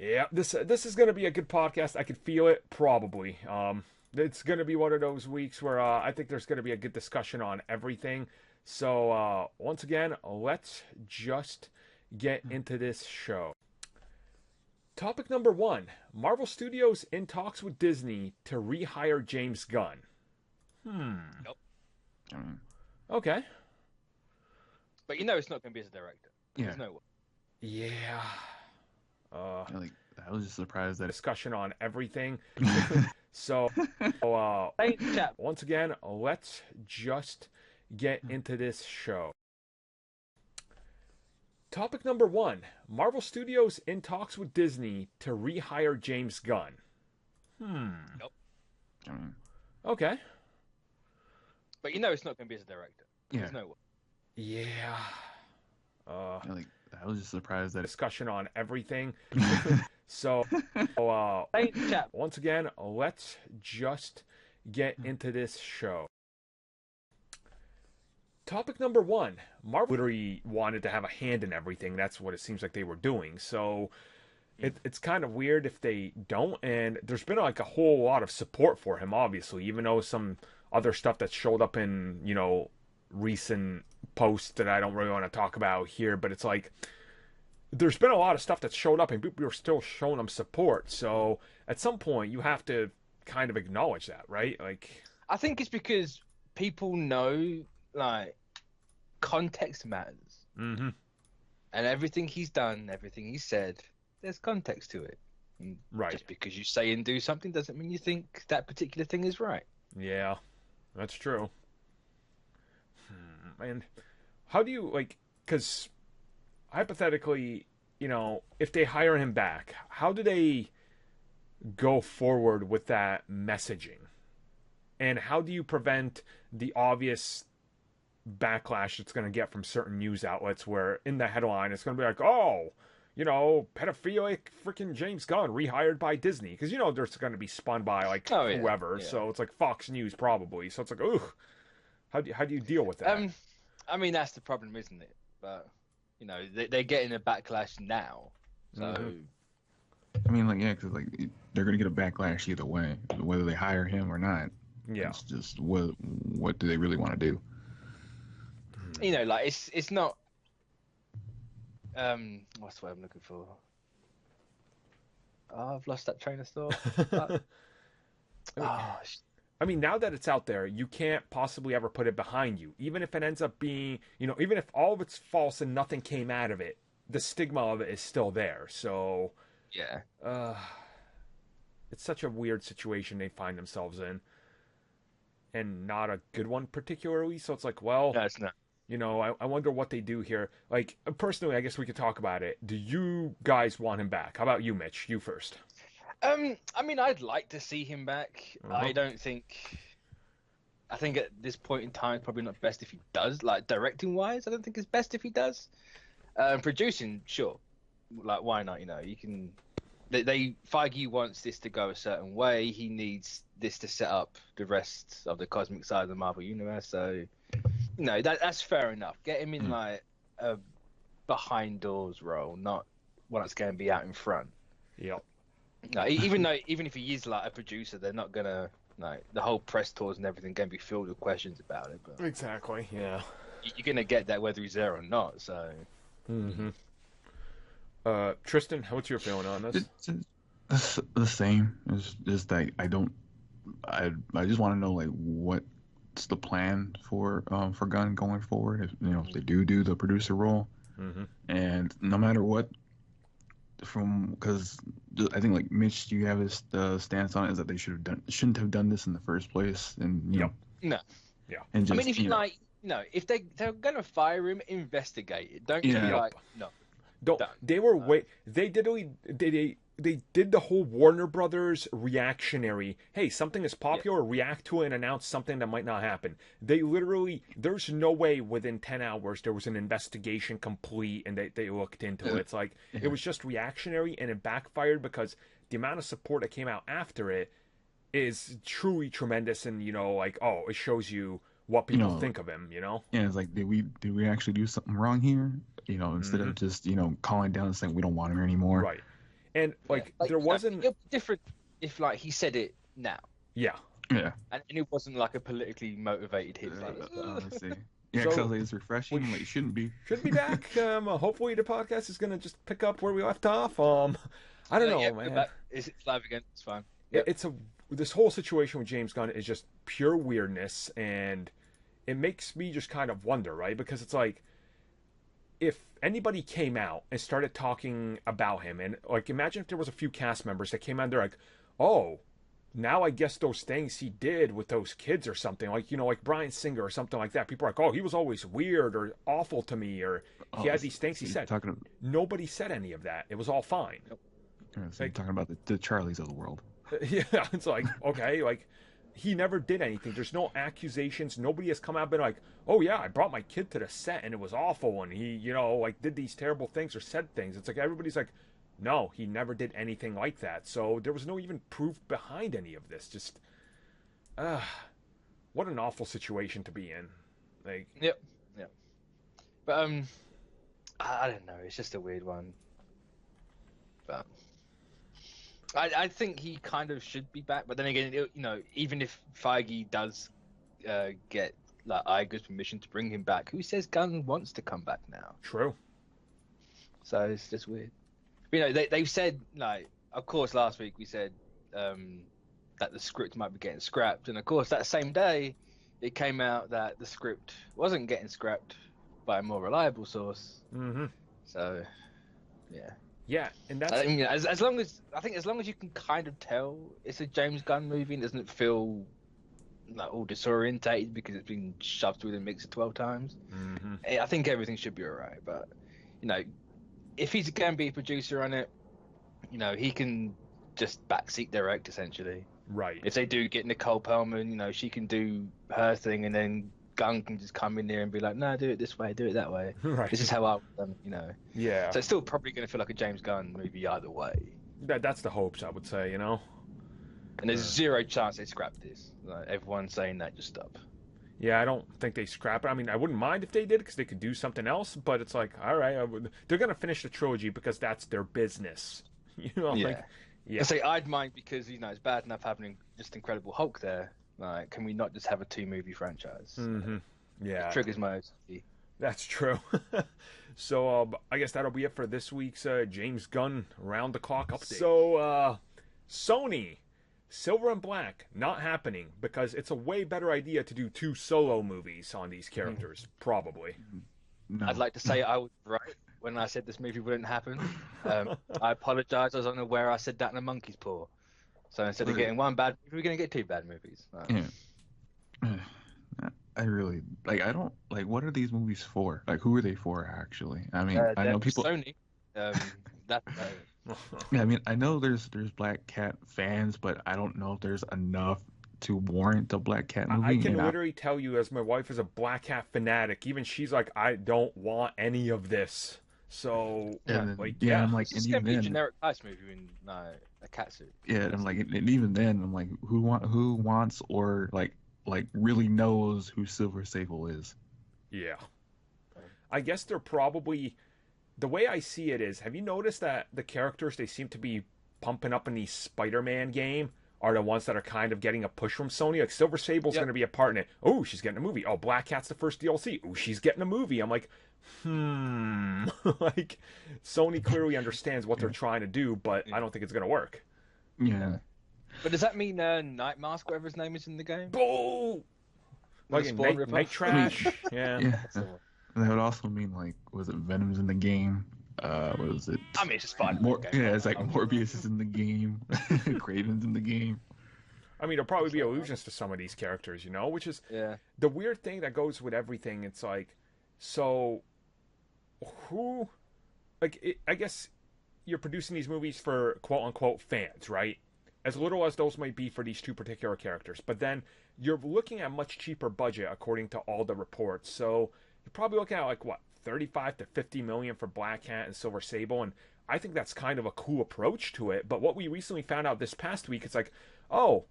Yeah, this is gonna be a good podcast. I can feel it. Probably. It's gonna be one of those weeks where I think there's gonna be a good discussion on everything. So once again, let's just get into this show. Topic number one: Marvel Studios in talks with Disney to rehire James Gunn. Hmm. Nope. I mean, Okay. But you know it's not going to be as a director. yeah, There's no way. Yeah. like I was just surprised that Discussion on everything. So Chap. once again, let's just get into this show. Topic number one: Marvel Studios in talks with Disney to rehire James Gunn. Hmm. Nope. I mean, Okay. But you know it's not going to be as a director. yeah, There's no way. Yeah. like I was just surprised that Discussion on everything. So Chap. once again, let's just get into this show. Topic number one: Marvel literally wanted to have a hand in everything. That's what it seems like they were doing. So it's kind of weird if they don't. And there's been like a whole lot of support for him, obviously, even though some other stuff that showed up in, recent posts that I don't really want to talk about here. But it's like there's been a lot of stuff that showed up and people are still showing them support. So at some point you have to kind of acknowledge that, right? Like, I think it's because people know, like, context matters. mm-hmm. And everything he's done, everything he said, there's context to it. And Right. Just because you say and do something doesn't mean you think that particular thing is right. Yeah, that's true. And how do you, like, because hypothetically, if they hire him back, how do they go forward with that messaging? And how do you prevent the obvious backlash it's going to get from certain news outlets where in the headline it's going to be like, oh, pedophilic freaking James Gunn rehired by Disney? Because, there's going to be spun by, like, Oh, yeah, whoever. yeah. So it's like Fox News probably. So it's like, ugh. How do you deal with that? I mean, that's the problem, isn't it? But, they're getting a backlash now. So, Mhm. I mean, like, yeah, because like they're gonna get a backlash either way, whether they hire him or not. Yeah. It's just what do they really want to do? like, it's not... what's the word I'm looking for? Oh, I've lost that train of thought. Oh, I mean, now that it's out there, you can't possibly ever put it behind you. Even if it ends up being, even if all of it's false and nothing came out of it, the stigma of it is still there. So, yeah. it's such a weird situation they find themselves in. And not a good one particularly. So it's like, well, No, it's not. I wonder what they do here. Like, personally, I guess we could talk about it. Do you guys want him back? How about you, Mitch? You first. I mean, I'd like to see him back. Uh-huh. I think at this point in time, it's probably not best if he does. Like, directing wise, I don't think it's best if he does. Producing, sure. Like, why not? You can. Feige wants this to go a certain way. He needs this to set up the rest of the cosmic side of the Marvel universe. So, that's fair enough. Get him in like a behind doors role, not one that's going to be out in front. Yep. No, even if he is like a producer, they're not gonna the whole press tours and everything going to be filled with questions about it. But Exactly. Yeah. you're gonna get that whether he's there or not. So. Mm-hmm. Tristan, what's your feeling on this? It's the same. It's just like I just want to know like what's the plan for Gunn going forward. If they do the producer role, Mm-hmm. and no matter what, because I think like Mitch, you have his stance on it is that they shouldn't have done this in the first place, and Yep. No. Yeah. and just I mean, if if they're gonna fire him, investigate it. Don't just be Yeah. like, no. Don't Done. they were they did the whole Warner Brothers reactionary, hey, something is popular, react to it and announce something that might not happen. They literally, there's no way within 10 hours there was an investigation complete and they looked into it. It's like it was just reactionary and it backfired because the amount of support that came out after it is truly tremendous. And it shows you what people think of him. Yeah, it's like did we actually do something wrong here? Instead of just calling down and saying we don't want him here anymore. Right. And there wasn't it'd be different if like he said it now. Yeah. Yeah. And it wasn't like a politically motivated hit. Honestly. Yeah, because So, it's refreshing. Like, it shouldn't be. Should be back. Hopefully the podcast is gonna just pick up where we left off. I don't know, man. It's live again. It's fine. Yep. This whole situation with James Gunn is just pure weirdness, and it makes me just kind of wonder, right? Because it's like, if anybody came out and started talking about him, and like, imagine if there was a few cast members that came out and they're like, oh, now I guess those things he did with those kids or something, like, like Bryan Singer or something like that. People are like, oh, he was always weird or awful to me, or he had these things he said. Nobody said any of that. It was all fine. So you're talking about the Charlies of the world. Yeah, it's like, okay, like, he never did anything. There's no accusations. Nobody has come out and been like, oh yeah, I brought my kid to the set and it was awful, and he, like, did these terrible things or said things. It's like everybody's like, no, he never did anything like that. So there was no even proof behind any of this. Just, what an awful situation to be in. Like, yep. But I don't know. It's just a weird one. But I think he kind of should be back. But then again, even if Feige does get like Iger's permission to bring him back, who says Gunn wants to come back now? True. So it's just weird. They've said, like, of course, last week we said that the script might be getting scrapped, and of course that same day it came out that the script wasn't getting scrapped by a more reliable source. Mm-hmm. So, yeah. Yeah, and that's... I mean, as long as you can kind of tell it's a James Gunn movie and doesn't feel like all disorientated because it's been shoved through the mixer 12 times, I think everything should be alright. But, if he's going to be a producer on it, he can just backseat direct, essentially. Right. If they do get Nicole Perlman, she can do her thing, and then Gunn can just come in there and be like, no, do it this way, do it that way. Right. This is how I would done, Yeah. So it's still probably going to feel like a James Gunn movie either way. That's the hopes, I would say, And there's zero chance they scrap this. Like, everyone's saying that, just stop. Yeah, I don't think they scrap it. I mean, I wouldn't mind if they did because they could do something else, but it's like, all right, they're going to finish the trilogy because that's their business. Yeah. I say I'd mind because, it's bad enough having just Incredible Hulk there. Like, can we not just have a 2-movie franchise? Mm-hmm. Yeah. It triggers my OCD. That's true. So, I guess that'll be it for this week's James Gunn Round the Clock update. So, Sony... Silver and Black, not happening, because it's a way better idea to do 2 solo movies on these characters, probably. No. I'd like to say I was right when I said this movie wouldn't happen. I apologize, I was unaware I said that in a monkey's paw. So instead of getting one bad movie, we're going to get 2 bad movies. Yeah. I really, I don't, what are these movies for? Who are they for, actually? I mean, I know people... Sony. Yeah, I mean, I know there's Black Cat fans, but I don't know if there's enough to warrant a Black Cat movie. I can literally tell you, as my wife is a Black Cat fanatic, even she's like, I don't want any of this. So, I'm it's and gonna be a then, generic heist movie in a cat suit. Yeah, and and even then, I'm like, who wants or really knows who Silver Sable is? Yeah, I guess they're probably. The way I see it is, have you noticed that the characters they seem to be pumping up in the Spider-Man game are the ones that are kind of getting a push from Sony? Like, Silver Sable's going to be a part in it. Oh, she's getting a movie. Oh, Black Cat's the first DLC. Oh, she's getting a movie. I'm like, like, Sony clearly understands what they're trying to do, but I don't think it's going to work. Yeah. But does that mean Night Mask, whatever his name is in the game? Oh! Like Night Trash. Yeah. That would also mean, was it Venom's in the game? What was it? I mean, it's a Spider-Man game. Yeah, it's like Morbius is in the game. Kraven's in the game. I mean, there'll probably be allusions to some of these characters, which is the weird thing that goes with everything. It's like, so who, I guess you're producing these movies for quote-unquote fans, right? As little as those might be for these 2 particular characters. But then you're looking at much cheaper budget, according to all the reports. So you're probably looking at 35 to 50 million for Black Cat and Silver Sable, and I think that's kind of a cool approach to it. But what we recently found out this past week, it's like, oh,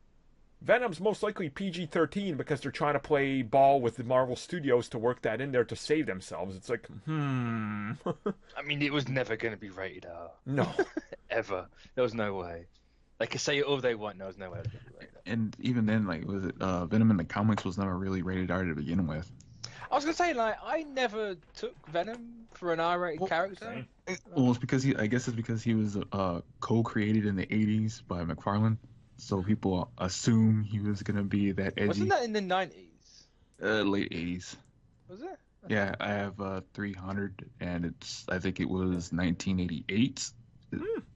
Venom's most likely PG-13 because they're trying to play ball with the Marvel Studios to work that in there to save themselves. It's like, I mean, it was never going to be rated R. No. Ever. There was no way. They could say it all they want. There was no way it was going to be rated R. And even then, like, was it Venom in the comics was never really rated R to begin with. I was going to say, like, I never took Venom for an R-rated character. Well, it's because I guess it's because he was co-created in the 80s by McFarlane. So people assume he was going to be that edgy. Wasn't that in the 90s? Late 80s. Was it? Yeah, I have 300, and I think it was 1988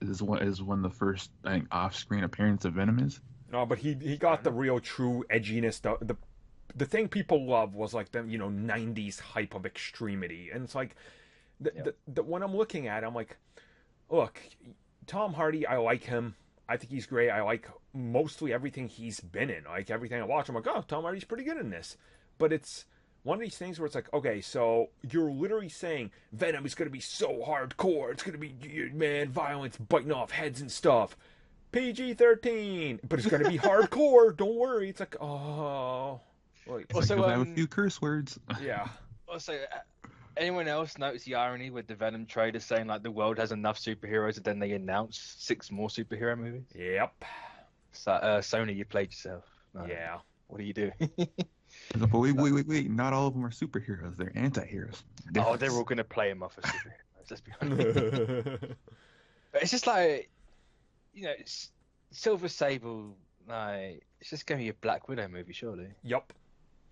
is when the first, I think, off-screen appearance of Venom is. No, but he got the real true edginess. The thing people love was like the 90s hype of extremity, and it's like when I'm looking at it, I'm like, look, Tom Hardy, I like him. I think he's great. I like mostly everything he's been in. Like everything I watch, I'm like, oh, Tom Hardy's pretty good in this. But it's one of these things where it's like, okay, so you're literally saying Venom is going to be so hardcore. It's going to be, man, violence, biting off heads and stuff. PG-13, but it's going to be hardcore. Don't worry. It's like, oh. Wait. Also, like, I have a few curse words. Yeah. Also, anyone else notice the irony with the Venom trailer saying like the world has enough superheroes, and then they announce 6 more superhero movies? Yep. So, Sony, you played yourself. Yeah. What do you do? But wait. Not all of them are superheroes. They're anti-heroes. Oh, they're all going to play them off as superheroes. Let's be honest. But it's just like, Silver Sable, like, it's just going to be a Black Widow movie, surely. Yep.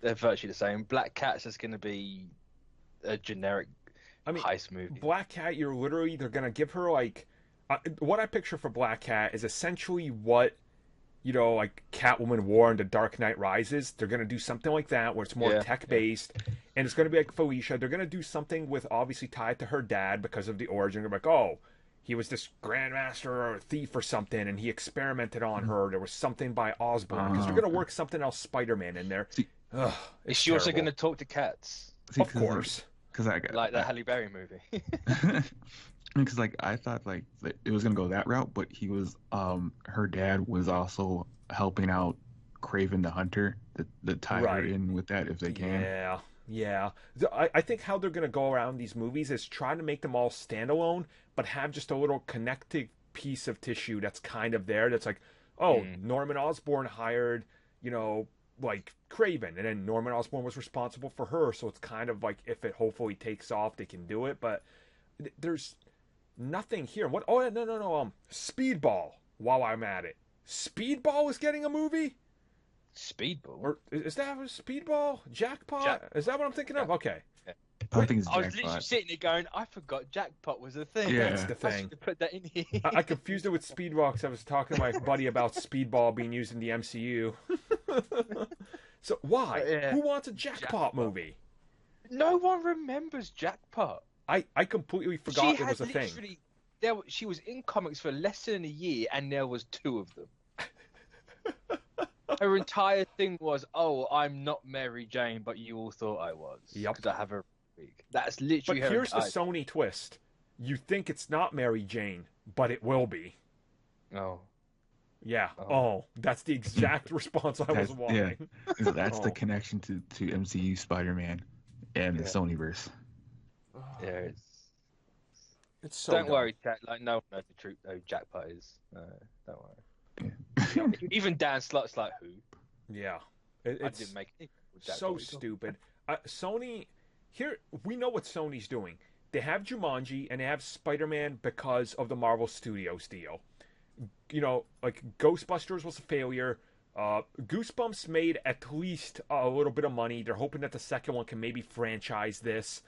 They're virtually the same. Black Cat's just going to be a generic heist movie. Black Cat, they're going to give her, like, what I picture for Black Cat is essentially what, like Catwoman wore in The Dark Knight Rises. They're going to do something like that where it's more tech-based, and it's going to be like Felicia. They're going to do something with, obviously, tied to her dad because of the origin. They're like, oh, he was this grandmaster or thief or something, and he experimented on her. There was something by Osborn, because they're going to work something else Spider-Man in there. Is she also going to talk to cats? Of course. Like the Halle Berry movie. Because I thought like it was gonna go that route, but he was her dad was also helping out Kraven the Hunter to tie her in with that if they can. Yeah. I think how they're gonna go around these movies is try to make them all standalone, but have just a little connected piece of tissue that's kind of there. That's like, Norman Osborn hired, like Kraven, and then Norman Osborn was responsible for her, so it's kind of like if it hopefully takes off, they can do it. But there's nothing here. What? Oh no. Speedball. While I'm at it, Speedball is getting a movie. Speedball, or is that a Speedball? Jackpot? Is that what I'm thinking of? Okay. Yeah. I think it's I was literally sitting there going, I forgot Jackpot was a thing. Yeah. That's the thing. I should have put that in here. I confused it with Speedball because I was talking to my buddy about Speedball being used in the MCU. So why? Yeah. Who wants a Jackpot movie? No one remembers Jackpot. I completely forgot it was a thing. She was in comics for less than a year, and there was 2 of them. Her entire thing was, "Oh, I'm not Mary Jane, but you all thought I was." Yep. Because I have a wig. That's literally. But here's the Sony twist: you think it's not Mary Jane, but it will be. Oh. Yeah. Oh, that's the exact response I was wanting. Yeah. That's the connection to MCU Spider-Man and the Sonyverse. Yeah, it's so. Don't worry, chat. Like no one knows the truth. Who Jackpot is. Don't worry. Even Dan Slott's like who? Yeah, I didn't make it. So stupid. Sony. Here we know what Sony's doing. They have Jumanji and they have Spider-Man because of the Marvel Studios deal. Like Ghostbusters was a failure. Goosebumps made at least a little bit of money. They're hoping that the second one can maybe franchise this.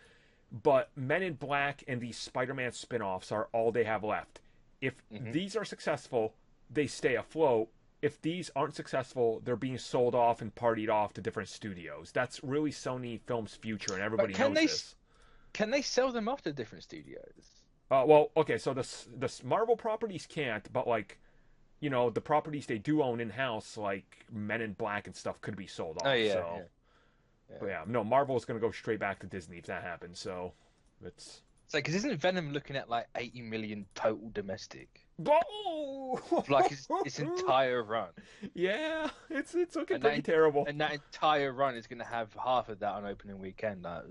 But Men in Black and these Spider-Man spin-offs are all they have left. If these are successful, they stay afloat. If these aren't successful, they're being sold off and partied off to different studios. That's really Sony Film's future, and everybody knows this. Can they sell them off to different studios? Well, okay, so the Marvel properties can't, but like, the properties they do own in-house, like Men in Black and stuff, could be sold off. Oh, yeah, so. Yeah. But yeah, no, Marvel is going to go straight back to Disney if that happens. So, it's So, because isn't Venom looking at like 80 million total domestic? Oh! Like its entire run. Yeah, it's looking And pretty terrible. And that entire run is going to have half of that on opening weekend. Like,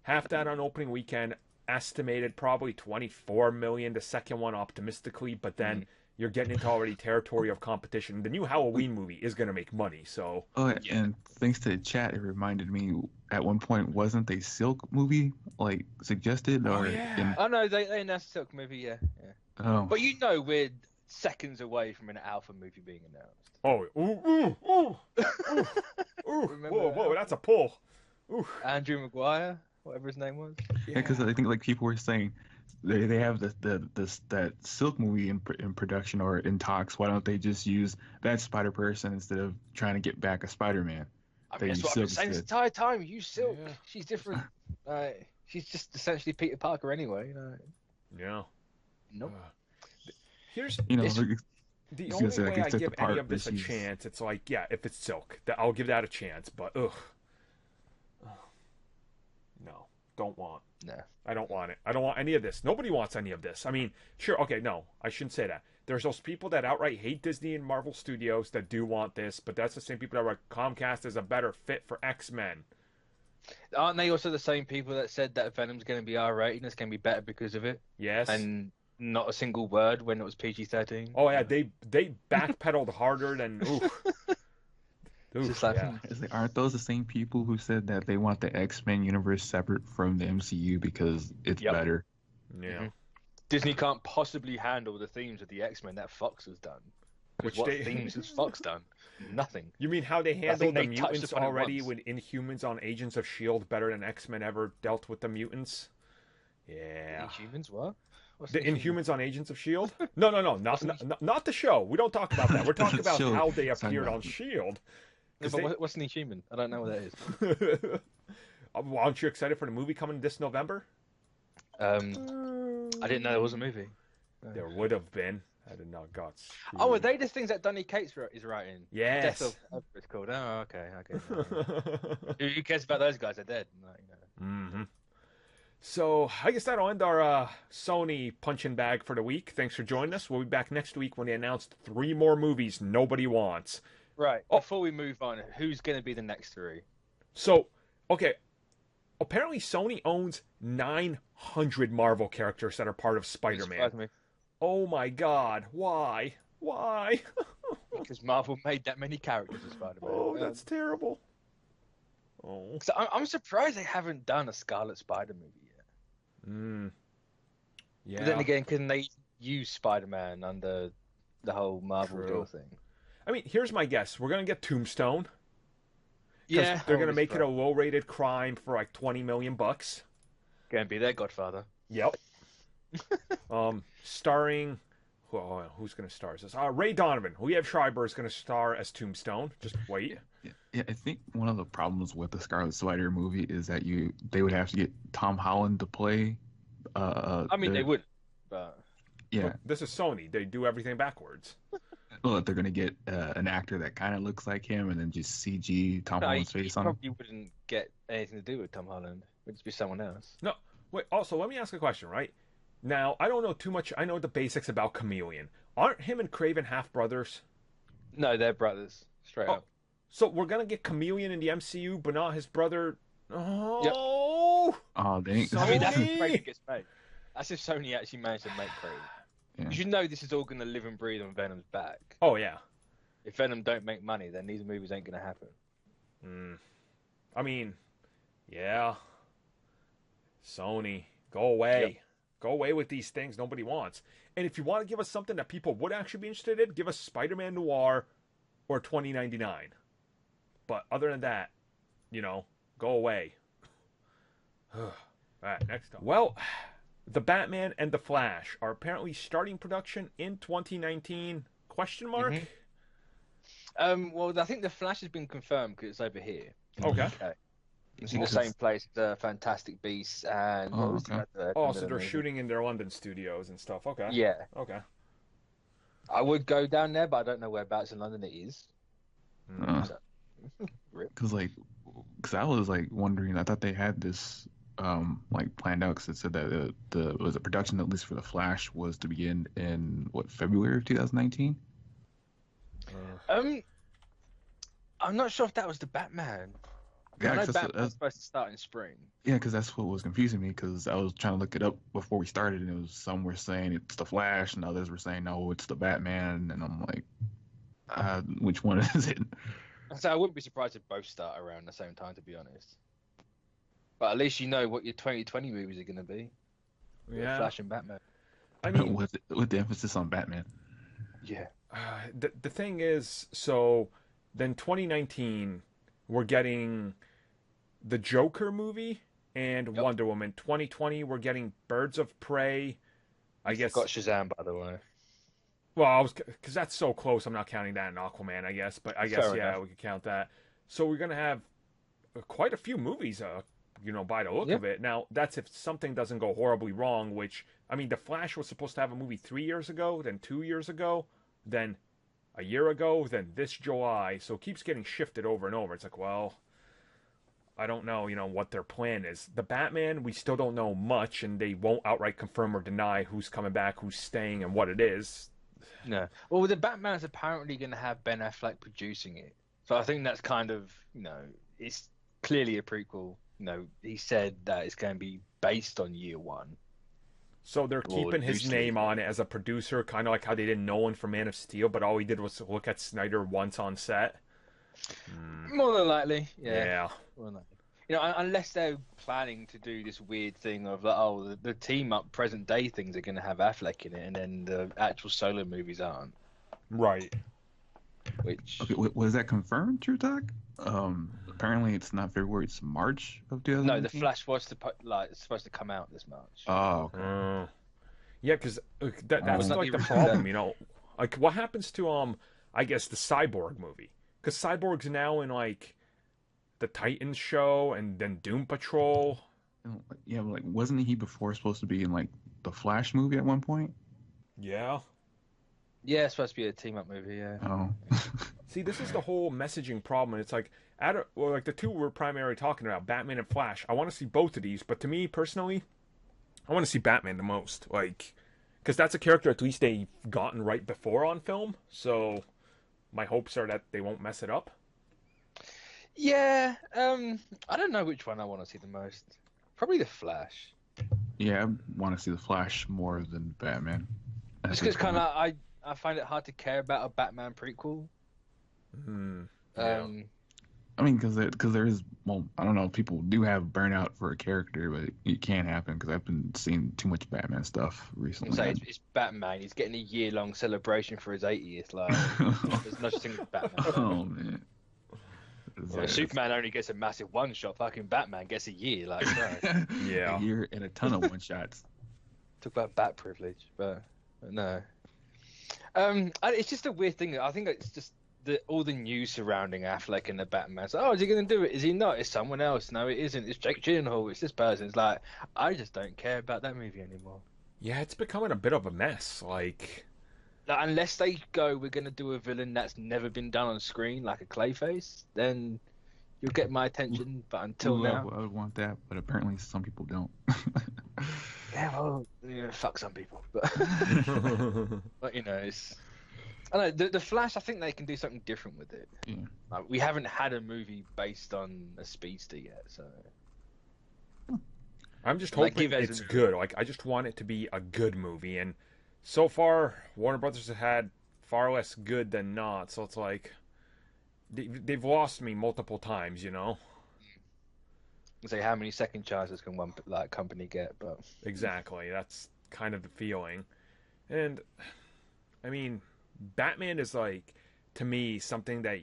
Half that on opening weekend, estimated probably 24 million. The second one, optimistically, but then you're getting into already territory of competition. The new Halloween movie is going to make money, so. Oh, and thanks to the chat, it reminded me at one point wasn't a Silk movie like suggested or? Yeah. Oh no, they announced a Silk movie, yeah. Oh. But we're seconds away from an Alpha movie being announced. Oh, whoa, that's a pull. Ooh. Andrew Maguire, whatever his name was. Yeah, because I think like people were saying they have that Silk movie in production or in talks. Why don't they just use that Spider-Person instead of trying to get back a Spider-Man? I mean, that's what I've been saying this entire time. Use Silk. Yeah. She's different. She's just essentially Peter Parker anyway. Yeah. Nope. Here's the only way I give any of this a chance. It's like, yeah, if it's Silk, I'll give that a chance. But no, don't want. No, I don't want it. I don't want any of this. Nobody wants any of this. I mean, sure, okay, no, I shouldn't say that. There's those people that outright hate Disney and Marvel Studios that do want this, but that's the same people that are like, Comcast is a better fit for X-Men. Aren't they also the same people that said that Venom's going to be R-rated and it's going to be better because of it? Yes. And not a single word when it was PG-13? Oh, yeah, they backpedaled harder than... Oof. Aren't those the same people who said that they want the X-Men universe separate from the MCU because it's better? Yeah. Mm-hmm. Disney can't possibly handle the themes of the X-Men that Fox has done. Themes has Fox done? Nothing. You mean how they handled the mutants already with Inhumans on Agents of S.H.I.E.L.D. better than X-Men ever dealt with the mutants? Yeah. Inhumans what? The Inhumans on Agents of S.H.I.E.L.D.? No, not the show. We don't talk about that. We're talking about how they appeared on S.H.I.E.L.D. But what's an Inhuman? I don't know what that is. Well, aren't you excited for the movie coming this November? I didn't know there was a movie. There would have been. I did not got screwed. Oh, are they the things that Donny Cates is writing? Yes. Death of it's called. Oh, okay. Who cares about those guys? They're dead. Mm-hmm. So I guess that'll end our Sony punching bag for the week. Thanks for joining us. We'll be back next week when they announce 3 more movies nobody wants. Right. Before we move on, who's going to be the next 3? So, okay. Apparently Sony owns 900 Marvel characters that are part of Spider-Man. Oh my God. Why? Because Marvel made that many characters of Spider-Man. Oh, that's terrible. Oh. So I'm surprised they haven't done a Scarlet Spider movie yet. Yeah. But then again, couldn't they use Spider-Man under the whole Marvel deal thing? I mean, here's my guess. We're going to get Tombstone. Yeah. They're going to make it a low-rated crime for like $20 million. Going to be their Godfather. Yep. Starring... who's going to star as this? Ray Donovan. Liev Schreiber is going to star as Tombstone. Just wait. Yeah, I think one of the problems with the Scarlet Spider movie is that they would have to get Tom Holland to play. They would, but... Yeah. But this is Sony. They do everything backwards. Well, they're going to get an actor that kind of looks like him and then just CG Tom Holland's face on him. You probably wouldn't get anything to do with Tom Holland. It would just be someone else. No, wait, also, let me ask a question, right? Now, I don't know too much. I know the basics about Chameleon. Aren't him and Kraven half-brothers? No, they're brothers. Straight up. So we're going to get Chameleon in the MCU, but not his brother? Oh! Yep. Oh, dang. I mean, that's if Kraven gets made. That's if Sony actually managed to make Kraven. Yeah. You should know this is all going to live and breathe on Venom's back. Oh, yeah. If Venom don't make money, then these movies ain't going to happen. I mean, yeah. Sony, go away. Yep. Go away with these things nobody wants. And if you want to give us something that people would actually be interested in, give us Spider-Man Noir or 2099. But other than that, go away. All right, next up. Well... The Batman and the Flash are apparently starting production in 2019? Question mark? Mm-hmm. Well, I think the Flash has been confirmed because it's over here. Okay. It's in the same place, the Fantastic Beasts and... so they're shooting in their London studios and stuff. Okay. Yeah. Okay. I would go down there, but I don't know whereabouts in London it is. Because I was wondering, I thought they had this like planned out because it said that the production, at least for the Flash, was to begin in what, February of 2019. I'm not sure if that was the Batman. I Yeah, know because Batman was supposed to start in spring. yeah, because that's what was confusing me. Because I was trying to look it up before we started, and it was some were saying it's the Flash, and others were saying no, it's the Batman, and I'm like, which one is it? So I wouldn't be surprised if both start around the same time, to be honest. But at least you know what your 2020 movies are going to be. Yeah. Flash and Batman. I mean, with the emphasis on Batman. Yeah. The thing is, so then 2019, we're getting the Joker movie and Wonder Woman. 2020, we're getting Birds of Prey. I guess got Shazam, by the way. Well, because that's so close, I'm not counting that in Aquaman, I guess. But I guess, yeah, we could count that. So we're going to have quite a few movies, by the look of it. Now, that's if something doesn't go horribly wrong, which, I mean, The Flash was supposed to have a movie 3 years ago, then 2 years ago, then a year ago, then this July. So it keeps getting shifted over and over. It's like, well, I don't know, what their plan is. The Batman, we still don't know much, and they won't outright confirm or deny who's coming back, who's staying, and what it is. No. Well, the Batman's apparently going to have Ben Affleck producing it. So I think that's kind of, it's clearly a prequel. He said that it's going to be based on year one. So they're keeping his name on it as a producer, kind of like how they didn't know one for Man of Steel, but all he did was look at Snyder once on set. More than likely, yeah. Yeah. Unless they're planning to do this weird thing of the team up present day things are going to have Affleck in it, and then the actual solo movies aren't. Right. Which Was that confirmed, True Talk? Apparently it's not February; it's March of 2019. No, the Flash was supposed to come out this March. Oh, okay. Yeah, because that's like the problem, Like, what happens to I guess the Cyborg movie? Because Cyborg's now in like the Titans show and then Doom Patrol. Yeah, but like, wasn't he before supposed to be in like the Flash movie at one point? Yeah. Yeah, it's supposed to be a team up movie. Yeah. Oh. See, this is the whole messaging problem. It's like like the two we're primarily talking about, Batman and Flash. I want to see both of these, but to me personally, I want to see Batman the most. Like, because that's a character at least they've gotten right before on film. So my hopes are that they won't mess it up. Yeah, I don't know which one I want to see the most. Probably the Flash. Yeah, I want to see the Flash more than Batman. Just because kind of I find it hard to care about a Batman prequel. Yeah. I mean, because there is, well, I don't know, people do have burnout for a character, but it can't happen because I've been seeing too much Batman stuff recently. So it's Batman. He's getting a year-long celebration for his 80th. Like, there's no such thing as Batman. Oh man. Superman only gets a massive one-shot. Fucking Batman gets a year. Like, right. Yeah, a year and a ton of one-shots. Talk about bat privilege, but no. It's just a weird thing. I think it's just all the news surrounding Affleck and the Batman. So, is he going to do it? Is he not? It's someone else. No, it isn't. It's Jake Gyllenhaal. It's this person. It's like, I just don't care about that movie anymore. Yeah, it's becoming a bit of a mess. Like, unless they go, we're going to do a villain that's never been done on screen, like a Clayface, then you'll get my attention. But until now, I would want that, but apparently some people don't. Yeah, well, fuck some people, but but it's. I know the Flash. I think they can do something different with it. Yeah. Like, we haven't had a movie based on a speedster yet, so. I'm just hoping it's good. Like, I just want it to be a good movie, and so far Warner Brothers has had far less good than not. So it's like they've lost me multiple times, Say how many second chances can one company get, but exactly, that's kind of the feeling. And I mean, Batman is like, to me, something that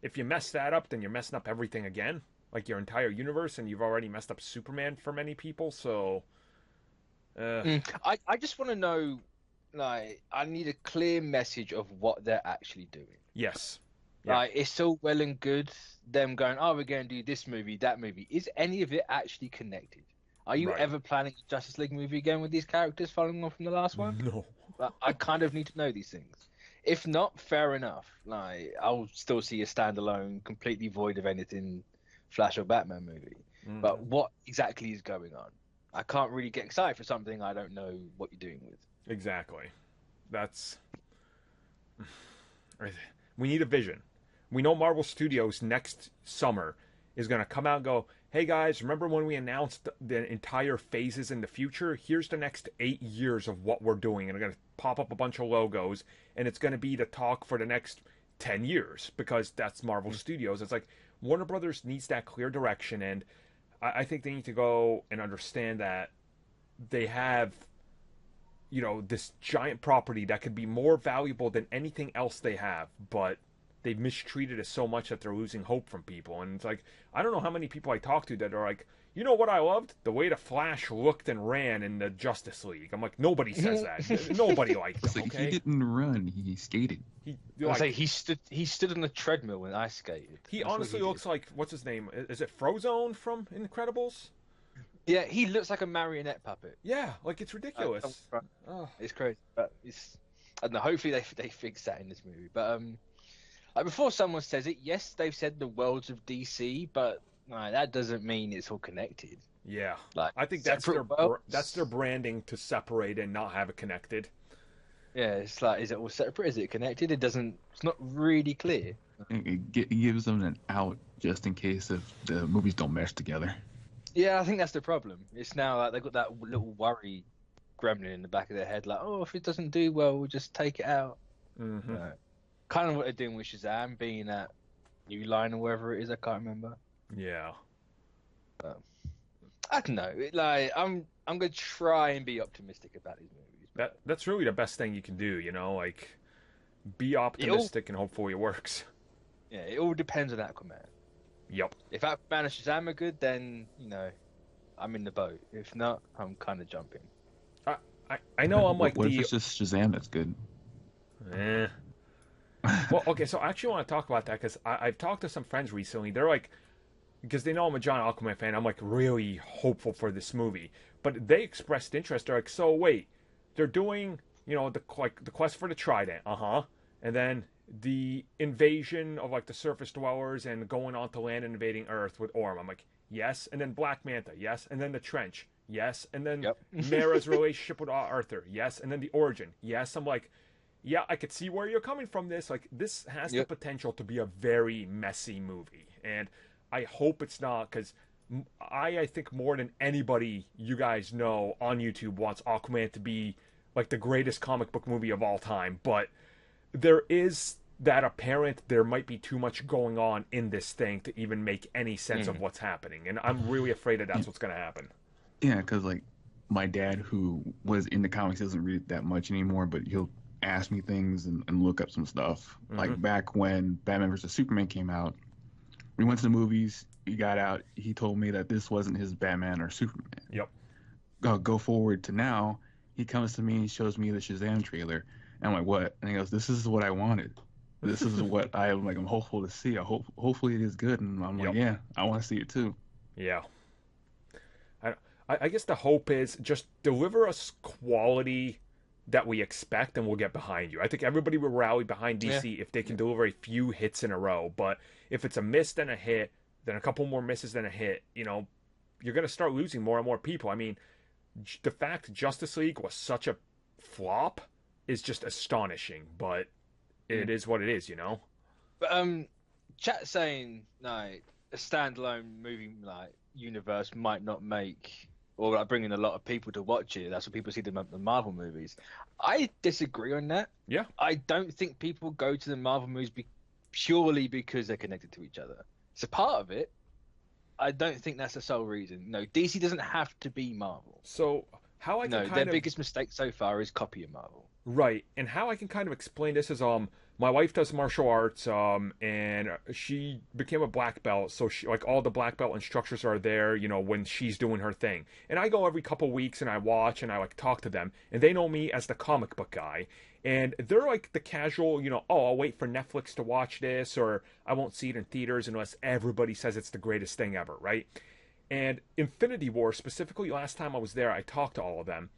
if you mess that up, then you're messing up everything again, like your entire universe, and you've already messed up Superman for many people. So I just want to know, like, I need a clear message of what they're actually doing. Yes. Yeah. Like, it's all well and good them going, we're going to do this movie, that movie. Is any of it actually connected? Are you ever planning a Justice League movie again with these characters following on from the last one? No. I kind of need to know these things. If not, fair enough. Like, I'll still see a standalone, completely void of anything Flash or Batman movie. But what exactly is going on? I can't really get excited for something I don't know what you're doing with. Exactly. That's... We need a vision. We know Marvel Studios next summer is going to come out and go, hey guys, remember when we announced the entire phases in the future? Here's the next 8 years of what we're doing. And they're going to pop up a bunch of logos, and it's going to be the talk for the next 10 years, because that's Marvel Studios. It's like Warner Brothers needs that clear direction, and I think they need to go and understand that they have, you know, this giant property that could be more valuable than anything else they have, but they've mistreated it so much that they're losing hope from people. And it's like, I don't know how many people I talk to that are like, you know what I loved? The way the Flash looked and ran in the Justice League. I'm like, nobody says that. Nobody liked him, okay? He didn't run, he skated. He stood on the treadmill when I skated. He honestly looks like, what's his name? Is it Frozone from Incredibles? Yeah, he looks like a marionette puppet. Yeah, like, it's ridiculous. It's crazy, but I don't know. Hopefully they fix that in this movie. But like, before someone says it, yes, they've said the worlds of DC, but that doesn't mean it's all connected. Yeah, like, I think that's their branding, to separate and not have it connected. Yeah, it's like, is it all separate? Is it connected? It's not really clear. It gives them an out just in case if the movies don't mesh together. Yeah, I think that's the problem. It's now like they've got that little worry gremlin in the back of their head, like, oh, if it doesn't do well, we'll just take it out. Mm-hmm. Kind of what they're doing with Shazam, being that New Line or wherever it is, I can't remember. Yeah. I don't know. Like, I'm gonna try and be optimistic about these movies. That's really the best thing you can do, you know, like, be optimistic and hopefully it works. Yeah, it all depends on Aquaman. Yep. If Aquaman and Shazam are good, then, you know, I'm in the boat. If not, I'm kind of jumping. I know I'm like what if it's just Shazam that's good? Well, okay, so I actually want to talk about that, because I've talked to some friends recently. They're like, because they know I'm a giant Aquaman fan, I'm like really hopeful for this movie. But they expressed interest. They're like, so wait, they're doing, you know, the quest for the Trident, and then the invasion of like the surface dwellers and going onto land and invading Earth with Orm. I'm like, yes, and then Black Manta, yes, and then the Trench, yes, and then Mara's relationship with Arthur, yes, and then the Origin, yes. I'm like, yeah, I could see where you're coming from this. Like, this has the potential to be a very messy movie, and I hope it's not, because I think more than anybody you guys know on YouTube wants Aquaman to be like the greatest comic book movie of all time, but there is that apparent there might be too much going on in this thing to even make any sense of what's happening, and I'm really afraid that's what's going to happen. Yeah, because like my dad, who was in the comics, doesn't read that much anymore, but he'll ask me things and look up some stuff. Like back when Batman vs. Superman came out, we went to the movies, he got out, he told me that this wasn't his Batman or Superman. Yep. Go forward to now, he comes to me and shows me the Shazam trailer, and I'm like, what? And he goes, this is what I wanted. This is what I'm hopeful to see. Hopefully it is good. And I'm like, yeah, I want to see it too. Yeah. I guess the hope is just deliver us quality that we expect, and we'll get behind you. I think everybody will rally behind DC if they can deliver a few hits in a row. But if it's a miss then a hit, then a couple more misses then a hit, you know, you're going to start losing more and more people. I mean, the fact Justice League was such a flop is just astonishing, but it is what it is, you know? But chat saying like a standalone movie like universe might not make, or like bringing a lot of people to watch it. That's what people see the Marvel movies. I disagree on that. Yeah. I don't think people go to the Marvel movies purely because they're connected to each other. It's a part of it. I don't think that's the sole reason. No, DC doesn't have to be Marvel. So how I can their biggest mistake so far is copying Marvel. Right, and how I can kind of explain this is my wife does martial arts and she became a black belt, so she, like, all the black belt instructors are there, you know, when she's doing her thing. And I go every couple weeks and I watch and I like talk to them, and they know me as the comic book guy. And they're like the casual, you know, oh, I'll wait for Netflix to watch this, or I won't see it in theaters unless everybody says it's the greatest thing ever, right? And Infinity War, specifically, last time I was there, I talked to all of them.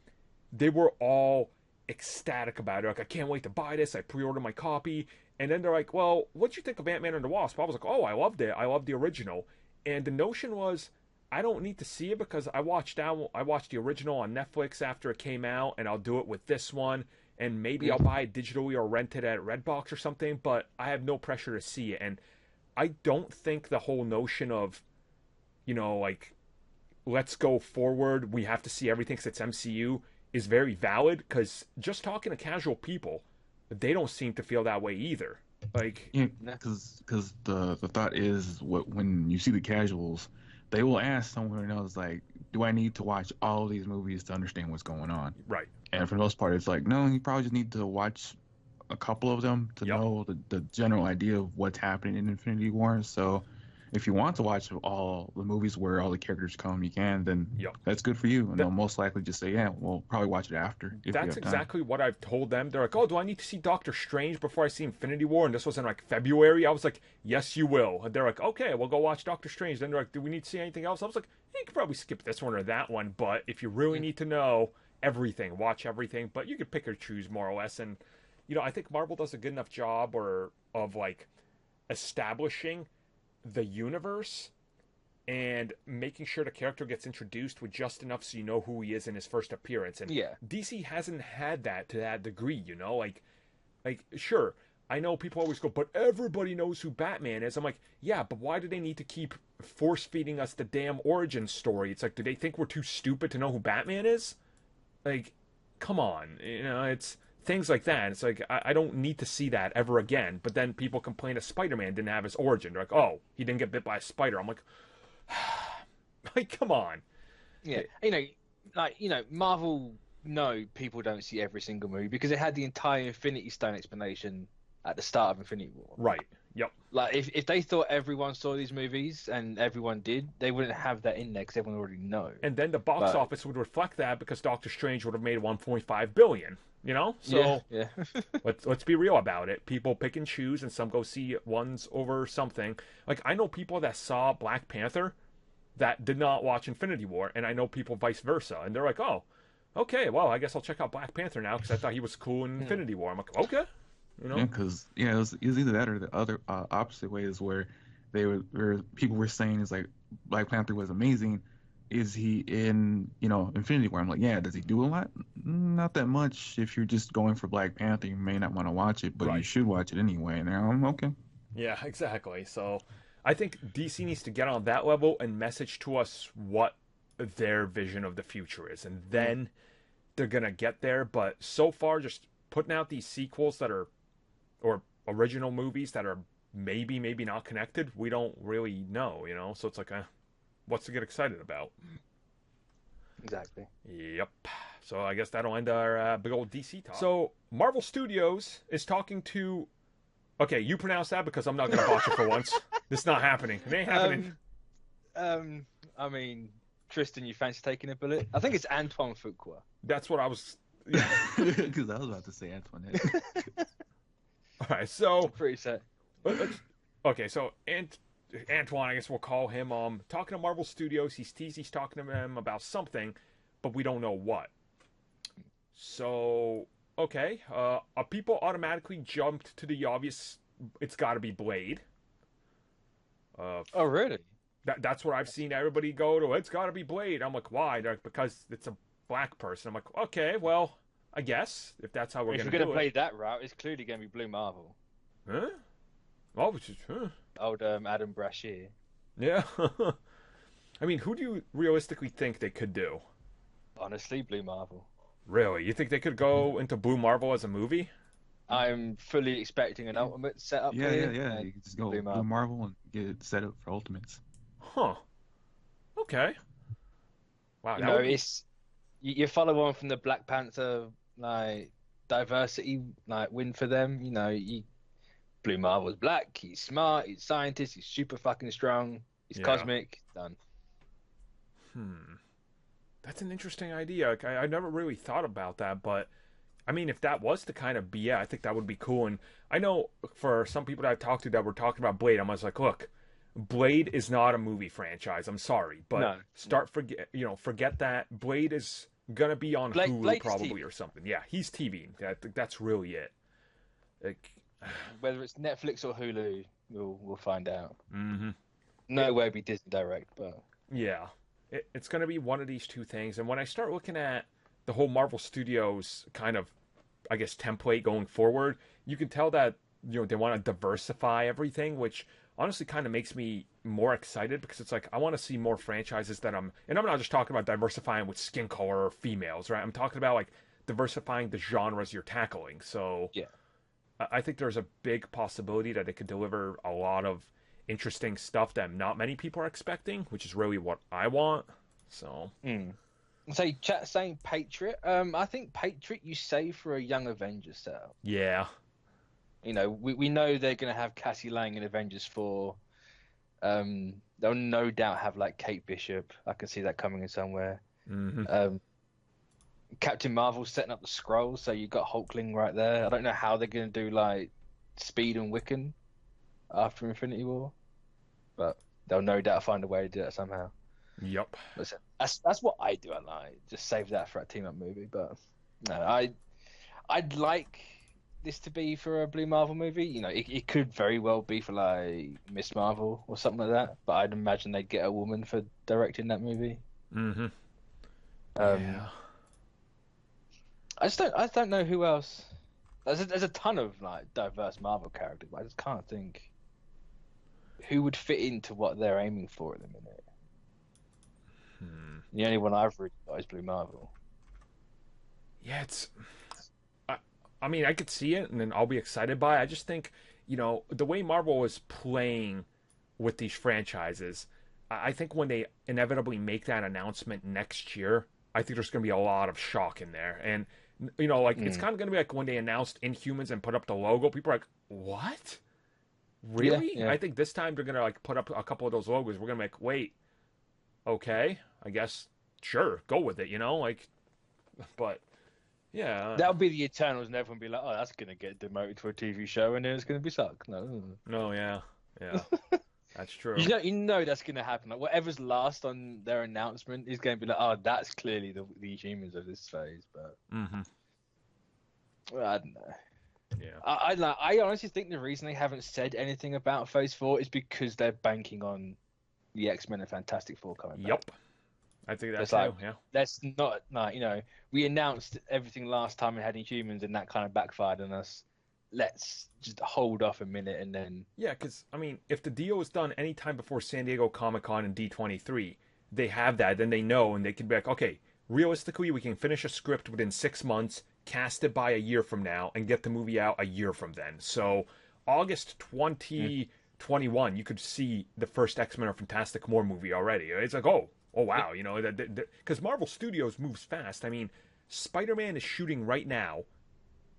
They were all ecstatic about it. Like, I can't wait to buy this. I pre-ordered my copy. And then they're like, well, what'd you think of Ant-Man and the Wasp? I was like, oh, I loved it. I loved the original. And the notion was, I don't need to see it because I watched the original on Netflix after it came out, and I'll do it with this one, and maybe I'll buy it digitally or rent it at Redbox or something, but I have no pressure to see it. And I don't think the whole notion of, like, let's go forward, we have to see everything because it's MCU is very valid, because just talking to casual people, they don't seem to feel that way either. Like, yeah, because the thought is when you see the casuals, they will ask someone else like, "Do I need to watch all these movies to understand what's going on?" Right. And for the most part, it's like, no, you probably just need to watch a couple of them to know the general idea of what's happening in Infinity War. So if you want to watch all the movies where all the characters come, you can, then that's good for you. And they'll most likely just say, yeah, we'll probably watch it after. That's exactly what I've told them. They're like, oh, do I need to see Doctor Strange before I see Infinity War? And this was in like February. I was like, yes, you will. And they're like, okay, we'll go watch Doctor Strange. Then they're like, do we need to see anything else? I was like, you can probably skip this one or that one. But if you really need to know everything, watch everything. But you could pick or choose more or less. And, I think Marvel does a good enough job of like establishing the universe and making sure the character gets introduced with just enough so you know who he is in his first appearance. And DC hasn't had that to that degree, like sure, I know people always go, but everybody knows who Batman is. I'm like, yeah, but why do they need to keep force feeding us the damn origin story? It's like, do they think we're too stupid to know who Batman is? Like, come on, it's things like that. It's like, I don't need to see that ever again. But then people complain that Spider-Man didn't have his origin. They're like, oh, he didn't get bit by a spider. I'm like, come on. Yeah, Marvel, no, people don't see every single movie because it had the entire Infinity Stone explanation at the start of Infinity War. Right. Yep. Like, if they thought everyone saw these movies and everyone did, they wouldn't have that in there because everyone already know. And then the box office would reflect that because Doctor Strange would have made 1.5 billion. So let's be real about it. People pick and choose, and some go see ones over something. Like, I know people that saw Black Panther that did not watch Infinity War, and I know people vice versa, and they're like, oh, okay, well, I guess I'll check out Black Panther now because I thought he was cool in Infinity War. I'm like, okay. Yeah, because it was either that or the other opposite ways where people were saying is like Black Panther was amazing. Is he in Infinity War? I'm like, yeah. Does he do a lot? Not that much. If you're just going for Black Panther, you may not want to watch it, but you should watch it anyway. And I'm okay. Yeah, exactly. So I think DC needs to get on that level and message to us what their vision of the future is, and then they're gonna get there. But so far, just putting out these sequels that are or original movies that are maybe not connected, we don't really know, so it's like, what's to get excited about? Exactly. Yep. So I guess that'll end our big old DC talk. So Marvel Studios is talking to, okay, you pronounce that because I'm not gonna botch it for once. This is not happening. It ain't happening. I mean, Tristan, you fancy taking a bullet? I think it's Antoine Fuqua. That's what I was, because I was about to say Antoinette. All right, so pretty set. Okay, so Antoine, I guess we'll call him. Talking to Marvel Studios, he's talking to them about something, but we don't know what. So, okay, people automatically jumped to the obvious. It's got to be Blade. Oh, really? That's what I've seen everybody go to. It's got to be Blade. I'm like, why? They're like, because it's a black person. I'm like, okay, well, I guess if that's how we're going to do it. If you're going to play that route, it's clearly going to be Blue Marvel. Huh? Oh, which is, Old Adam Brashear. Yeah. I mean, who do you realistically think they could do? Honestly, Blue Marvel. Really? You think they could go into Blue Marvel as a movie? I'm fully expecting an Ultimate setup. Yeah. You can just go Blue Marvel and get it set up for Ultimates. Huh. Okay. Wow. You follow on from the Black Panther diversity win for them. Blue Marvel's black. He's smart. He's a scientist. He's super fucking strong. He's cosmic. Done. That's an interesting idea. I never really thought about that, but I mean, if that was to kind of be it, I think that would be cool. And I know for some people that I've talked to that were talking about Blade, I was like, look, Blade is not a movie franchise. I'm sorry, but forget that. Blade is gonna be on Hulu probably or something. Yeah, he's TV. That's really it. Like, whether it's Netflix or Hulu, we'll find out. Mm-hmm. No way it'd be Disney Direct, but Yeah, it's going to be one of these two things. And when I start looking at the whole Marvel Studios kind of, I guess, template going forward, you can tell that they want to diversify everything, which honestly kind of makes me more excited because it's like I want to see more franchises and I'm not just talking about diversifying with skin color or females, right? I'm talking about like diversifying the genres you're tackling. So Yeah. I think there's a big possibility that it could deliver a lot of interesting stuff that not many people are expecting, which is really what I want. So, So chat saying Patriot. I think Patriot you save for a Young Avengers setup. yeah, We know they're gonna have Cassie Lang in Avengers 4. They'll no doubt have like Kate Bishop. I can see that coming in somewhere. Captain Marvel setting up the scrolls, so you got Hulkling right there. I don't know how they're gonna do like Speed and Wiccan after Infinity War, but they'll no doubt find a way to do that somehow. Yep. Listen, that's what I do. I like just save that for a team up movie, but no, I'd like this to be for a Blue Marvel movie. It could very well be for like Miss Marvel or something like that, but I'd imagine they'd get a woman for directing that movie. Yeah. I don't know who else. There's a ton of like diverse Marvel characters, but I just can't think who would fit into what they're aiming for at the minute. The only one I've really got is Blue Marvel. Yeah, I mean, I could see it, and then I'll be excited by it. I just think, the way Marvel is playing with these franchises, I think when they inevitably make that announcement next year, I think there's going to be a lot of shock in there. And, it's kind of going to be like when they announced Inhumans and put up the logo, people are like, what? Really? Yeah. I think this time they're going to like put up a couple of those logos. We're going to be like, wait, okay, I guess, sure, go with it, but yeah. That'll be the Eternals, and everyone will be like, oh, that's going to get demoted to a TV show, and then it's going to be sucked. No, yeah. That's true. You know that's going to happen. Like, whatever's last on their announcement is going to be like, oh, that's clearly the humans of this phase. But well, I don't know. Yeah. I honestly think the reason they haven't said anything about Phase 4 is because they're banking on the X-Men and Fantastic Four coming back. Yep. I think that's yeah. That's not, we announced everything last time we had Inhumans and that kind of backfired on us. Let's just hold off a minute and then... Yeah, because, I mean, if the deal is done anytime before San Diego Comic-Con and D23, they have that, then they know, and they can be like, okay, realistically, we can finish a script within 6 months, cast it by a year from now, and get the movie out a year from then. So, August 2021, you could see the first X-Men or Fantastic Four movie already. It's like, oh wow, because Marvel Studios moves fast. I mean, Spider-Man is shooting right now,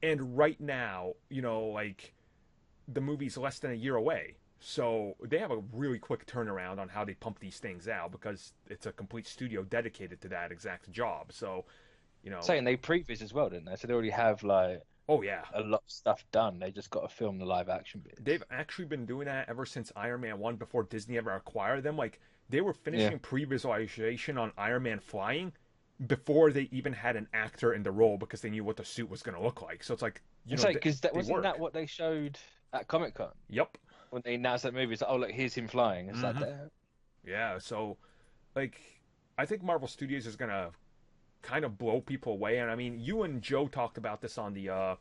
and right now, the movie's less than a year away. So they have a really quick turnaround on how they pump these things out because it's a complete studio dedicated to that exact job. So, saying they previs as well, didn't they? So they already have oh yeah, a lot of stuff done. They just got to film the live action bit. They've actually been doing that ever since Iron Man 1 before Disney ever acquired them. They were finishing pre-visualization on Iron Man flying before they even had an actor in the role because they knew what the suit was going to look like. So it's like, because wasn't that what they showed at Comic-Con? Yep. When they announced that movie, it's like, oh look, here's him flying. It's like that. Yeah. So, I think Marvel Studios is going to kind of blow people away. And I mean, you and Joe talked about this on the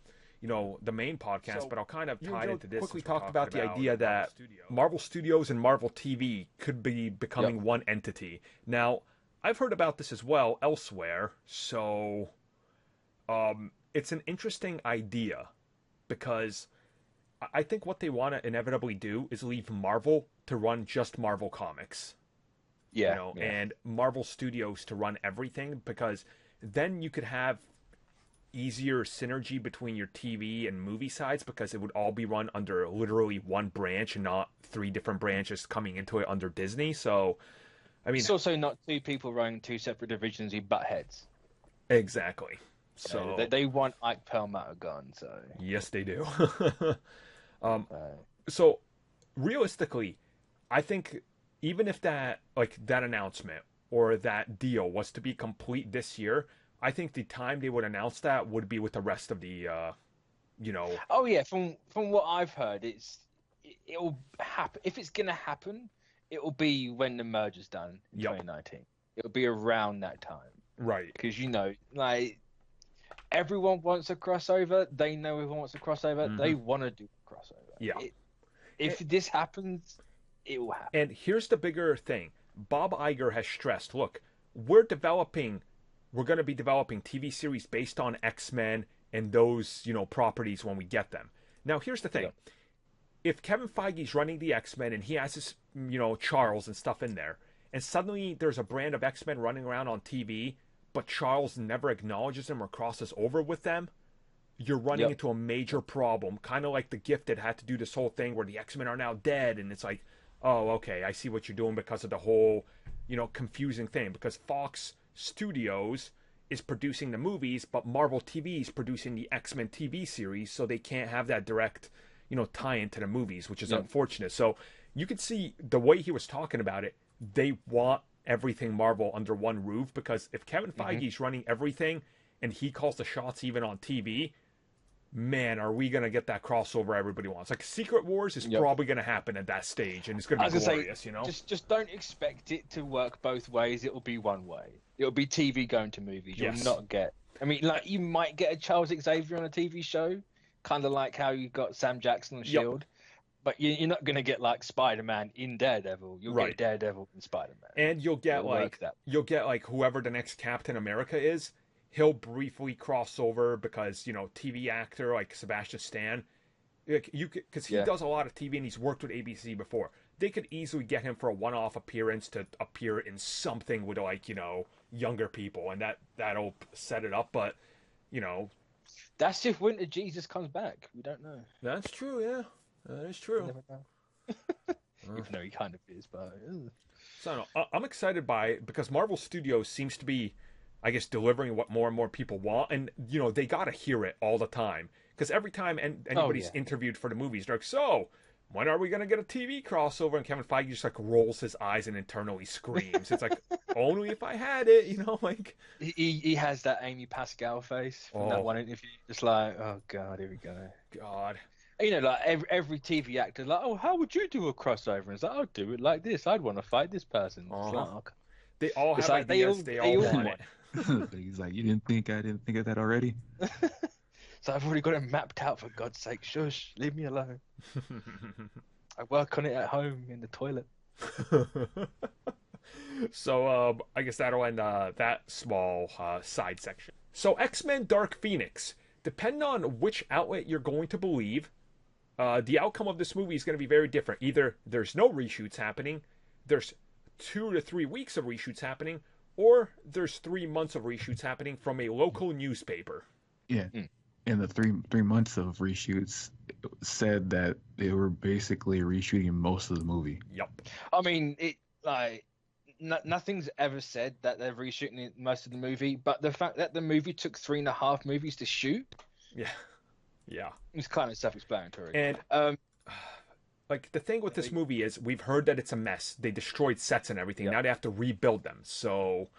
the main podcast, but I'll kind of tie into this. Quickly talk about the idea that Marvel Studios and Marvel TV could be becoming one entity. Now, I've heard about this as well elsewhere, so it's an interesting idea because I think what they want to inevitably do is leave Marvel to run just Marvel Comics. And Marvel Studios to run everything, because then you could have easier synergy between your TV and movie sides, because it would all be run under literally one branch and not 3 different branches coming into it under Disney. So, I mean, it's also not 2 people running 2 separate divisions who butt heads. Exactly. So they want Ike Perlmutter gone. So yes, they do. So realistically, I think even if that announcement or that deal was to be complete this year, I think the time they would announce that would be with the rest of the, Oh yeah, from what I've heard, it'll happen. If it's gonna happen, it will be when the merger's done in 2019. It'll be around that time. Right. Because, like, everyone wants a crossover. They know everyone wants a crossover. They want to do a crossover. Yeah. If this happens, it will happen. And here's the bigger thing. Bob Iger has stressed, look, we're going to be developing TV series based on X-Men and those, properties when we get them. Now, here's the thing. Yeah. If Kevin Feige's running the X-Men and he has his, Charles and stuff in there, and suddenly there's a brand of X-Men running around on TV, but Charles never acknowledges them or crosses over with them, you're running into a major problem. Kind of like The Gifted had to do this whole thing where the X-Men are now dead, and it's like, oh, okay, I see what you're doing because of the whole, confusing thing. Because Fox Studios is producing the movies, but Marvel TV is producing the X-Men TV series, so they can't have that direct, tie into the movies, which is unfortunate. So you could see the way he was talking about it, they want everything Marvel under one roof, because if Kevin Feige's running everything and he calls the shots even on TV, man, are we going to get that crossover everybody wants. Like, Secret Wars is probably going to happen at that stage, and it's going to be glorious, Just don't expect it to work both ways. It will be one way. It'll be TV going to movies. You'll not get... I mean, like, you might get a Charles Xavier on a TV show, kind of like how you got Sam Jackson on S.H.I.E.L.D., but you're not going to get, like, Spider-Man in Daredevil. You'll get Daredevil in Spider-Man. And you'll get, whoever the next Captain America is, he'll briefly cross over because, TV actor like Sebastian Stan, because he does a lot of TV and he's worked with ABC before. They could easily get him for a one-off appearance to appear in something with, like, younger people, and that'll set it up. But, that's if Winter Jesus comes back. We don't know. That's true, yeah. That is true. Never know. Even though he kind of is, but... So, I'm excited because Marvel Studios seems to be, I guess, delivering what more and more people want, and they gotta hear it all the time, because every time anybody's interviewed for the movies, they're like, so when are we gonna get a TV crossover? And Kevin Feige just like rolls his eyes and internally screams. It's like, only if I had it, like he has that Amy Pascal face from that one interview, just like, oh god, here we go. God. Like every TV actor, like, oh, how would you do a crossover? And it's like, I'd do it like this. I'd want to fight this person. It's like, okay. They all have ideas. They all want it. But he's like, I didn't think of that already? So I've already got it mapped out, for God's sake. Shush, leave me alone. I work on it at home in the toilet. So I guess that'll end that small side section. So X-Men Dark Phoenix. Depending on which outlet you're going to believe, the outcome of this movie is going to be very different. Either there's no reshoots happening, there's 2 to 3 weeks of reshoots happening, or there's 3 months of reshoots happening from a local newspaper. Yeah. And the three months of reshoots said that they were basically reshooting most of the movie. Yep. I mean, nothing's ever said that they're reshooting most of the movie, but the fact that the movie took 3.5 movies to shoot, it's kind of self-explanatory. And like, the thing with this movie is, we've heard that it's a mess. They destroyed sets and everything. Now they have to rebuild them. So,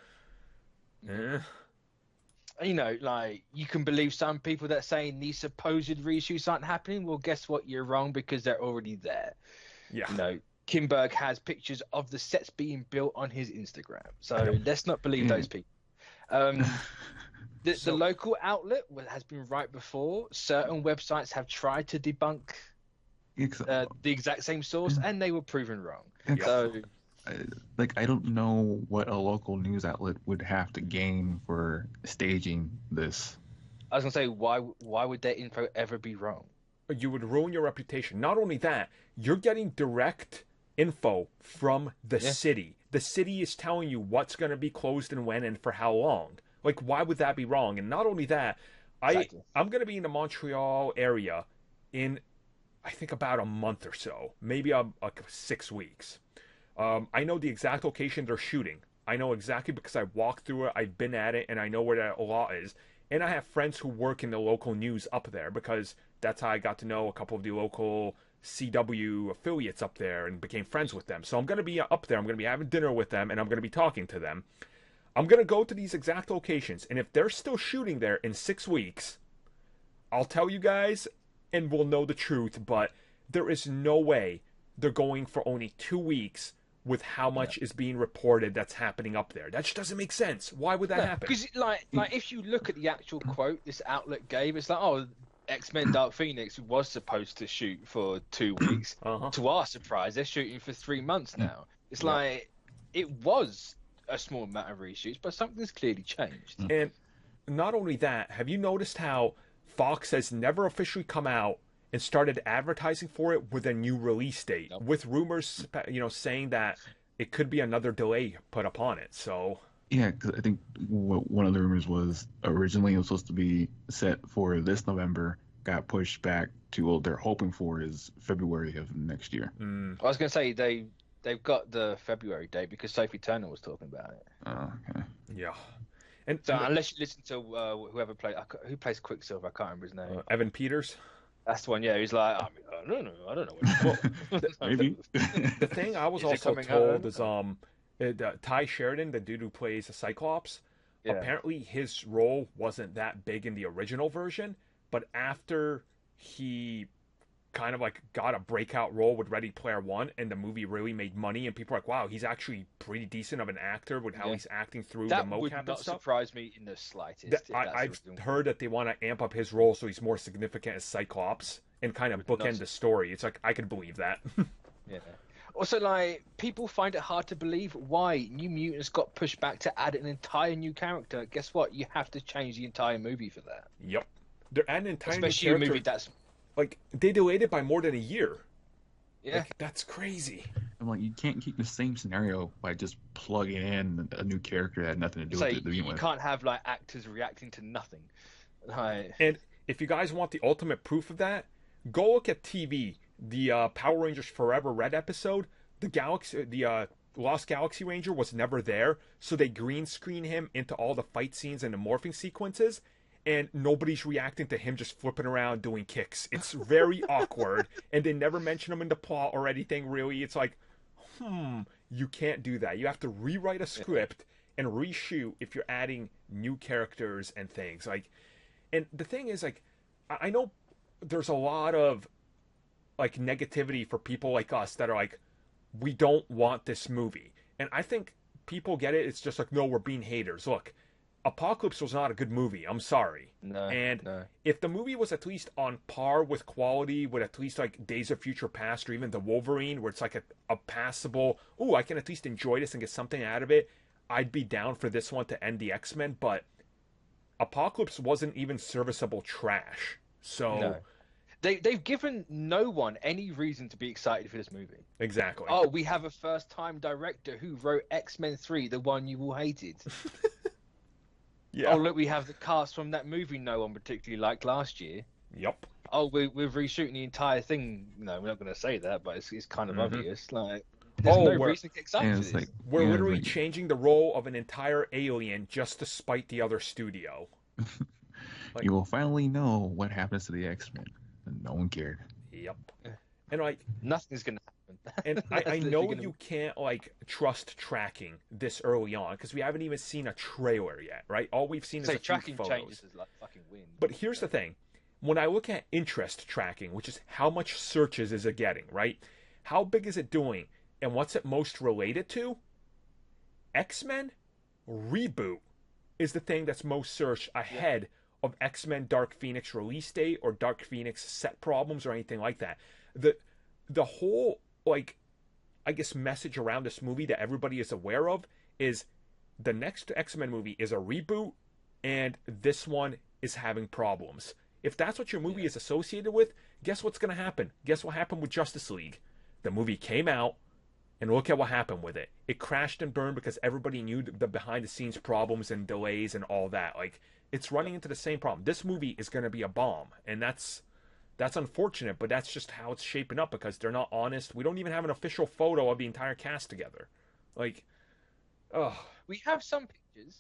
like, you can believe some people that saying these supposed reshoots aren't happening. Well, guess what? You're wrong, because they're already there. Yeah. Kimberg has pictures of the sets being built on his Instagram. So let's not believe those people. The local outlet has been right before. Certain websites have tried to debunk the exact same source, and they were proven wrong. So, I don't know what a local news outlet would have to gain for staging this. I was going to say, why would their info ever be wrong? You would ruin your reputation. Not only that, you're getting direct info from the city. The city is telling you what's going to be closed and when and for how long. Like, why would that be wrong? And not only that, Exactly. I'm going to be in the Montreal area in, I think, about a month or so. Maybe like 6 weeks. I know the exact location they're shooting. I know exactly because I walked through it, I've been at it, and I know where that lot is. And I have friends who work in the local news up there, because that's how I got to know a couple of the local CW affiliates up there and became friends with them. So I'm going to be up there. I'm going to be having dinner with them, and I'm going to be talking to them. I'm going to go to these exact locations, and if they're still shooting there in 6 weeks, I'll tell you guys, and we'll know the truth, but there is no way they're going for only 2 weeks with how much is being reported that's happening up there. That just doesn't make sense. Why would that happen? Because like if you look at the actual quote this outlet gave, it's like, oh, X-Men Dark Phoenix was supposed to shoot for 2 weeks. To our surprise, they're shooting for 3 months now. It's like it was a small amount of reshoots, but something's clearly changed. And not only that, have you noticed how Fox has never officially come out and started advertising for it with a new release date, with rumors, saying that it could be another delay put upon it. So yeah, because I think one of the rumors was originally it was supposed to be set for this November, got pushed back to what they're hoping for is February of next year. I was going to say they've got the February date because Sophie Turner was talking about it. Oh, okay. Yeah. And so unless you listen to who plays Quicksilver, I can't remember his name. Evan Peters. That's the one. Yeah, he's like, I don't know. Maybe. The thing I was also told is Ty Sheridan, the dude who plays a Cyclops, apparently his role wasn't that big in the original version, but after he kind of like got a breakout role with Ready Player One and the movie really made money and people are like, wow, he's actually pretty decent of an actor with how he's acting through the mocap and stuff. That would not surprise me in the slightest. I've heard that they want to amp up his role so he's more significant as Cyclops and kind of bookend the story. It's like, I could believe that. Yeah. Also, like, people find it hard to believe why New Mutants got pushed back to add an entire new character. Guess what? You have to change the entire movie for that. Yep. They're adding an entire Especially new a movie that's... Like, they delayed it by more than a year. Yeah. Like, that's crazy. I'm like, you can't keep the same scenario by just plugging in a new character that had nothing to do with it to begin with. You can't have, like, actors reacting to nothing. Like... And if you guys want the ultimate proof of that, go look at TV. The Power Rangers Forever Red episode, the Lost Galaxy Ranger was never there, so they green screen him into all the fight scenes and the morphing sequences, and nobody's reacting to him just flipping around doing kicks. It's very awkward, and they never mention him in the plot or anything, really. It's like, you can't do that. You have to rewrite a script and reshoot if you're adding new characters and things. Like, and the thing is, like, I know there's a lot of, like, negativity for people like us that are like, we don't want this movie. And I think people get it. It's just like, no, we're being haters. Look, Apocalypse was not a good movie. I'm sorry. No. If the movie was at least on par with quality, with at least like Days of Future Past or even The Wolverine, where it's like a passable, I can at least enjoy this and get something out of it, I'd be down for this one to end the X-Men. But Apocalypse wasn't even serviceable trash. So... No. They've given no one any reason to be excited for this movie. Exactly. Oh, we have a first-time director who wrote X-Men 3, the one you all hated. Yeah. Oh, look, we have the cast from that movie no one particularly liked last year. Yep. Oh, we're reshooting the entire thing. No, we're not going to say that, but it's kind of obvious. Like, there's no reason to get excited for this. Like, we're literally changing the role of an entire alien just to spite the other studio. Like, you will finally know what happens to the X-Men. No one cared. Yep. And like, nothing's gonna happen. And I know you can't like trust tracking this early on because we haven't even seen a trailer yet, right? All we've seen is a tracking few photos. changes is like fucking wind. But here's the thing: when I look at interest tracking, which is how much searches is it getting, right? How big is it doing, and what's it most related to? X-Men Reboot is the thing that's most searched ahead of X-Men Dark Phoenix release date or Dark Phoenix set problems or anything like that. The whole, like, I guess message around this movie that everybody is aware of is the next X-Men movie is a reboot and this one is having problems. If that's what your movie is associated with, guess what's going to happen? Guess what happened with Justice League? The movie came out and look at what happened with it. It crashed and burned because everybody knew the behind-the-scenes problems and delays and all that. Like, it's running into the same problem. This movie is going to be a bomb, and that's unfortunate, but that's just how it's shaping up because they're not honest. We don't even have an official photo of the entire cast together. Like, we have some pictures.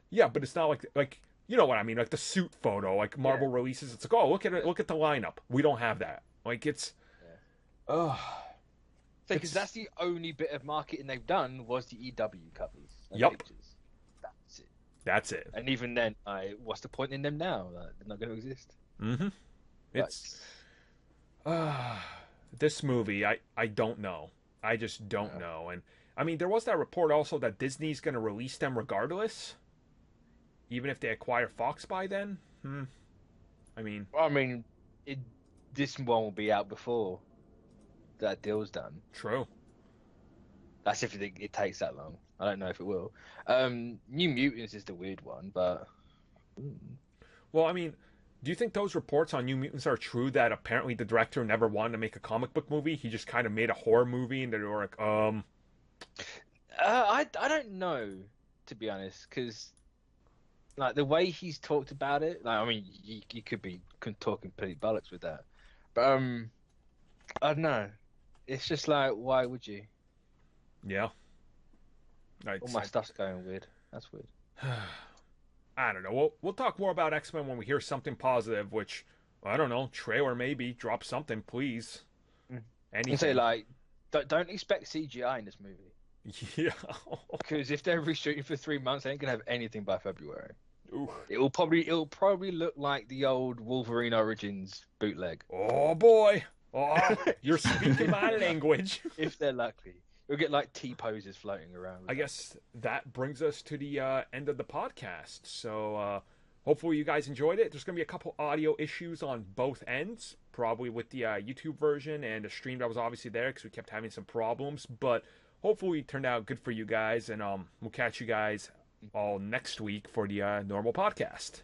Yeah, but it's not like you know what I mean, like the suit photo, like Marvel releases. It's like, oh, look at it, look at the lineup. We don't have that. Like, it's because that's the only bit of marketing they've done was the EW covers. Yep. Pictures. That's it. And even then, what's the point in them now? Like, they're not going to exist. Mm-hmm. It's this movie. I don't know. I just don't know. And I mean, there was that report also that Disney's going to release them regardless, even if they acquire Fox by then. I mean, this one will be out before that deal's done. True. That's if it takes that long. I don't know if it will. New Mutants is the weird one, but... Well, I mean, do you think those reports on New Mutants are true, that apparently the director never wanted to make a comic book movie? He just kind of made a horror movie, and they were like, I don't know, to be honest, because like the way he's talked about it, like, I mean, you could be talking pretty bollocks with that, but I don't know. It's just like, why would you? Yeah. All my stuff's going weird. That's weird. I don't know. We'll talk more about X-Men when we hear something positive, which, I don't know, trailer maybe. Drop something, please. Anything. And say, like, don't expect CGI in this movie. Yeah. Because if they're reshooting for 3 months, they ain't going to have anything by February. Ooh. It'll probably look like the old Wolverine Origins bootleg. Oh, boy. Oh, you're speaking my language. If they're lucky. You'll get like T-poses floating around. I guess that brings us to the end of the podcast. So hopefully you guys enjoyed it. There's going to be a couple audio issues on both ends, probably with the YouTube version and the stream that was obviously there because we kept having some problems. But hopefully it turned out good for you guys. And we'll catch you guys all next week for the normal podcast.